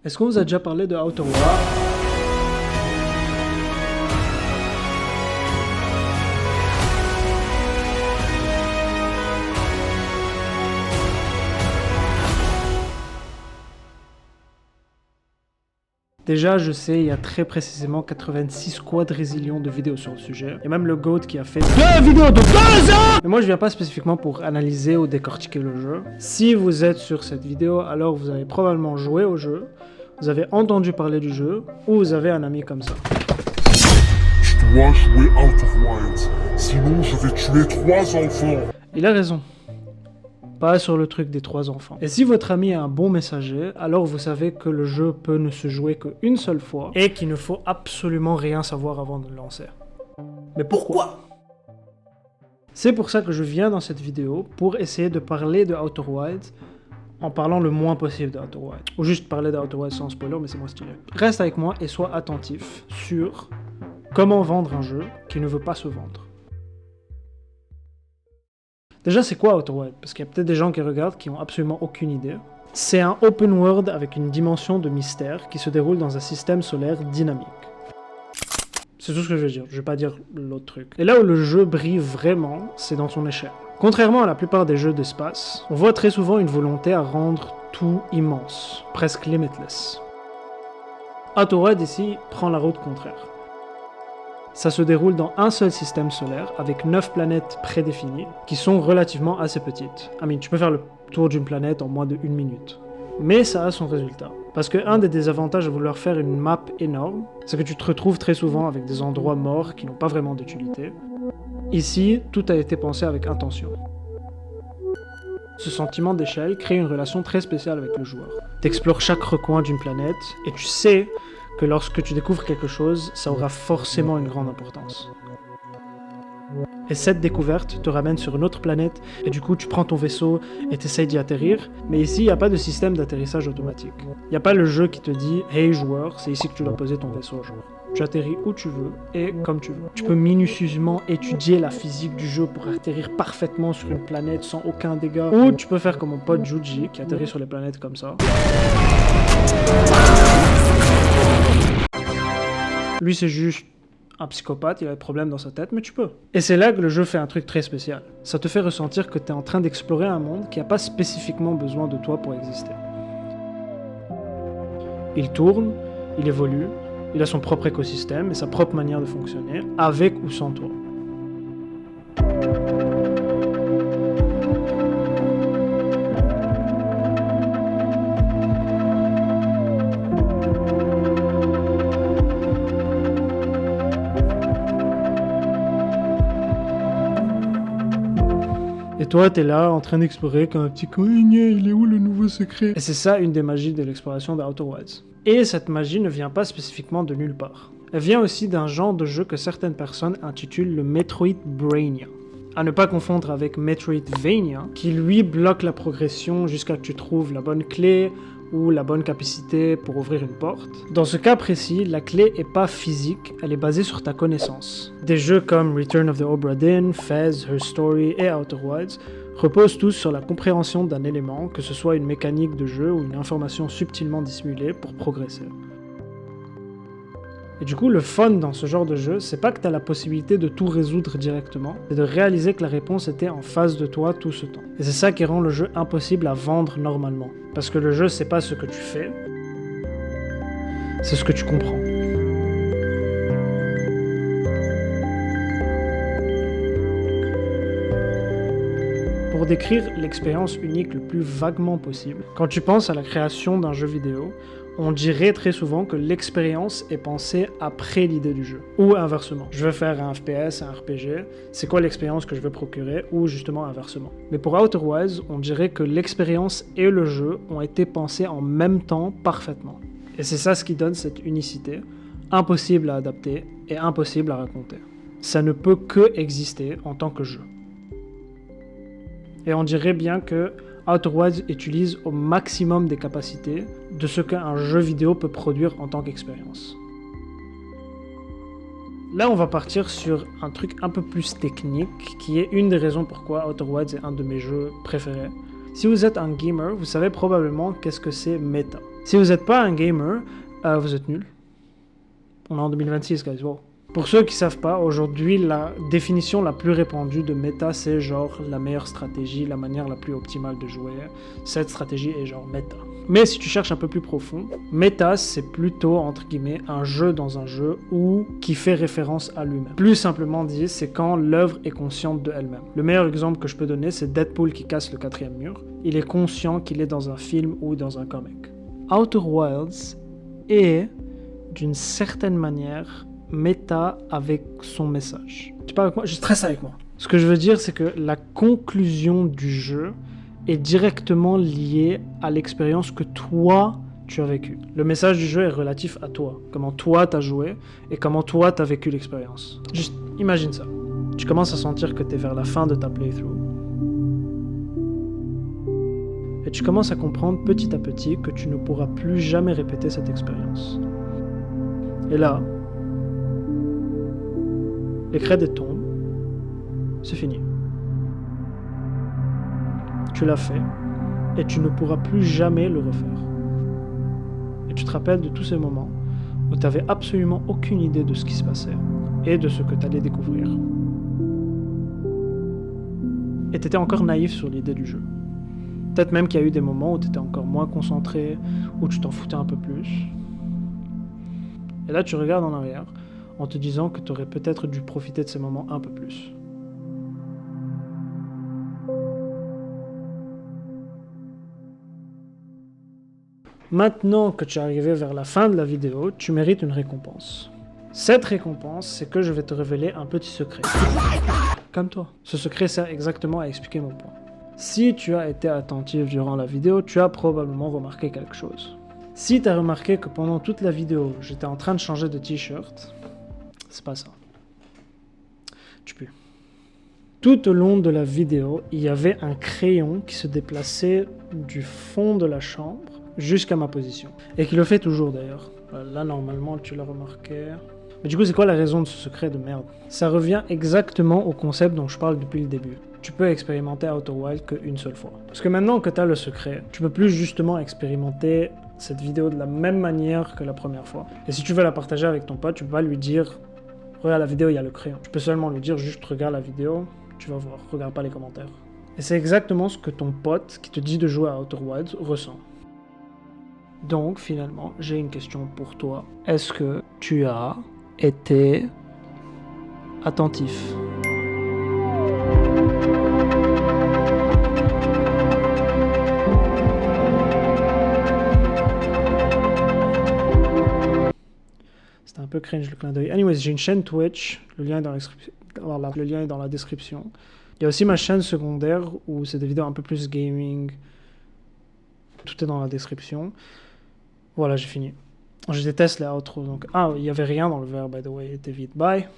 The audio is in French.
Est-ce qu'on vous a déjà parlé de Outer Wilds? Déjà, je sais, il y a très précisément 86 quadrillions de vidéos sur le sujet. Il y a même le GOAT qui a fait 2 vidéos de 2 ans! Mais moi, je viens pas spécifiquement pour analyser ou décortiquer le jeu. Si vous êtes sur cette vidéo, alors vous avez probablement joué au jeu, vous avez entendu parler du jeu, ou vous avez un ami comme ça. Je dois jouer Outer Wilds, sinon je vais tuer 3 enfants. Il a raison. Pas sur le truc des 3 enfants. Et si votre ami est un bon messager, alors vous savez que le jeu peut ne se jouer qu'une seule fois et qu'il ne faut absolument rien savoir avant de le lancer. Mais pourquoi? C'est pour ça que je viens dans cette vidéo pour essayer de parler de Outer Wilds en parlant le moins possible de Outer Wilds. Ou juste parler de Outer Wilds sans spoiler, mais c'est moins stylé. Reste avec moi et sois attentif sur comment vendre un jeu qui ne veut pas se vendre. Déjà, c'est quoi Outer Wilds? Parce qu'il y a peut-être des gens qui regardent qui n'ont absolument aucune idée. C'est un open world avec une dimension de mystère qui se déroule dans un système solaire dynamique. C'est tout ce que je veux dire, je vais pas dire l'autre truc. Et là où le jeu brille vraiment, c'est dans son échelle. Contrairement à la plupart des jeux d'espace, on voit très souvent une volonté à rendre tout immense, presque limitless. Outer Wilds ici prend la route contraire. Ça se déroule dans un seul système solaire avec 9 planètes prédéfinies qui sont relativement assez petites. Tu peux faire le tour d'une planète en moins de 1 minute. Mais ça a son résultat. Parce que un des désavantages de vouloir faire une map énorme, c'est que tu te retrouves très souvent avec des endroits morts qui n'ont pas vraiment d'utilité. Ici, tout a été pensé avec intention. Ce sentiment d'échelle crée une relation très spéciale avec le joueur. T'explores chaque recoin d'une planète et tu sais que lorsque tu découvres quelque chose, ça aura forcément une grande importance. Et cette découverte te ramène sur une autre planète, et du coup tu prends ton vaisseau et t'essayes d'y atterrir, mais ici il n'y a pas de système d'atterrissage automatique. Il n'y a pas le jeu qui te dit « Hey joueur, c'est ici que tu dois poser ton vaisseau, joueur. » Tu atterris où tu veux et comme tu veux. Tu peux minutieusement étudier la physique du jeu pour atterrir parfaitement sur une planète sans aucun dégât, ou tu peux faire comme mon pote Juji qui atterrit sur les planètes comme ça. Lui, c'est juste un psychopathe, il a des problèmes dans sa tête, mais tu peux. Et c'est là que le jeu fait un truc très spécial. Ça te fait ressentir que tu es en train d'explorer un monde qui n'a pas spécifiquement besoin de toi pour exister. Il tourne, il évolue, il a son propre écosystème et sa propre manière de fonctionner, avec ou sans toi. Et toi, t'es là, en train d'explorer comme un petit cogné, il est où le nouveau secret? Et c'est ça une des magies de l'exploration de Outer Wilds. Et cette magie ne vient pas spécifiquement de nulle part. Elle vient aussi d'un genre de jeu que certaines personnes intitulent le Metroidvania. À ne pas confondre avec Metroidvania, qui lui bloque la progression jusqu'à que tu trouves la bonne clé ou la bonne capacité pour ouvrir une porte. Dans ce cas précis, la clé est pas physique, elle est basée sur ta connaissance. Des jeux comme Return of the Obra Dinn, Fez, Her Story et Outer Wilds reposent tous sur la compréhension d'un élément, que ce soit une mécanique de jeu ou une information subtilement dissimulée pour progresser. Et du coup, le fun dans ce genre de jeu, c'est pas que tu as la possibilité de tout résoudre directement, c'est de réaliser que la réponse était en face de toi tout ce temps. Et c'est ça qui rend le jeu impossible à vendre normalement. Parce que le jeu, c'est pas ce que tu fais, c'est ce que tu comprends. Pour décrire l'expérience unique le plus vaguement possible, quand tu penses à la création d'un jeu vidéo, on dirait très souvent que l'expérience est pensée après l'idée du jeu. Ou inversement. Je veux faire un FPS, un RPG, c'est quoi l'expérience que je veux procurer? Ou justement inversement. Mais pour Outer Wilds, on dirait que l'expérience et le jeu ont été pensés en même temps parfaitement. Et c'est ça ce qui donne cette unicité, impossible à adapter et impossible à raconter. Ça ne peut que exister en tant que jeu. Et on dirait bien que Outer Wilds utilise au maximum des capacités de ce qu'un jeu vidéo peut produire en tant qu'expérience. Là, on va partir sur un truc un peu plus technique, qui est une des raisons pourquoi Outer Wilds est un de mes jeux préférés. Si vous êtes un gamer, vous savez probablement qu'est-ce que c'est méta. Si vous n'êtes pas un gamer, vous êtes nul. On est en 2026, guys. Wow. Pour ceux qui savent pas, aujourd'hui, la définition la plus répandue de méta, c'est genre la meilleure stratégie, la manière la plus optimale de jouer. Cette stratégie est genre méta. Mais si tu cherches un peu plus profond, méta, c'est plutôt, entre guillemets, un jeu dans un jeu ou qui fait référence à lui-même. Plus simplement dit, c'est quand l'œuvre est consciente de elle-même. Le meilleur exemple que je peux donner, c'est Deadpool qui casse le 4e mur. Il est conscient qu'il est dans un film ou dans un comic. Outer Wilds est, d'une certaine manière, méta avec son message. Tu parles avec moi? Je stresse avec moi. Ce que je veux dire, c'est que la conclusion du jeu est directement liée à l'expérience que toi, tu as vécue. Le message du jeu est relatif à toi. Comment toi, t'as joué et comment toi, t'as vécu l'expérience. Juste imagine ça. Tu commences à sentir que t'es vers la fin de ta playthrough. Et tu commences à comprendre petit à petit que tu ne pourras plus jamais répéter cette expérience. Et là, les crédits tombent, c'est fini. Tu l'as fait, et tu ne pourras plus jamais le refaire. Et tu te rappelles de tous ces moments où tu n'avais absolument aucune idée de ce qui se passait, et de ce que tu allais découvrir. Et tu étais encore naïf sur l'idée du jeu. Peut-être même qu'il y a eu des moments où tu étais encore moins concentré, où tu t'en foutais un peu plus. Et là, tu regardes en arrière, en te disant que tu aurais peut-être dû profiter de ces moments un peu plus. Maintenant que tu es arrivé vers la fin de la vidéo, tu mérites une récompense. Cette récompense, c'est que je vais te révéler un petit secret. Calme-toi. Ce secret sert exactement à expliquer mon point. Si tu as été attentif durant la vidéo, tu as probablement remarqué quelque chose. Si tu as remarqué que pendant toute la vidéo, j'étais en train de changer de t-shirt, c'est pas ça. Tu peux. Tout au long de la vidéo, il y avait un crayon qui se déplaçait du fond de la chambre jusqu'à ma position. Et qui le fait toujours d'ailleurs. Là, normalement, tu l'as remarqué. Mais du coup, c'est quoi la raison de ce secret de merde? Ça revient exactement au concept dont je parle depuis le début. Tu peux expérimenter Outer Wilds qu'une seule fois. Parce que maintenant que tu as le secret, tu peux plus justement expérimenter cette vidéo de la même manière que la première fois. Et si tu veux la partager avec ton pote, tu peux pas lui dire « Regarde la vidéo, il y a le crayon ». Tu peux seulement lui dire juste « Regarde la vidéo ». Tu vas voir, regarde pas les commentaires. Et c'est exactement ce que ton pote qui te dit de jouer à Outer Wilds ressent. Donc finalement, j'ai une question pour toi. Est-ce que tu as été attentif? C'était un peu cringe le clin d'œil. Anyways, j'ai une chaîne Twitch, le lien est dans la description. Il y a aussi ma chaîne secondaire où c'est des vidéos un peu plus gaming. Tout est dans la description. Voilà, j'ai fini. Je déteste les outros. Donc... Ah, il n'y avait rien dans le verre, by the way. Il était vide. Bye.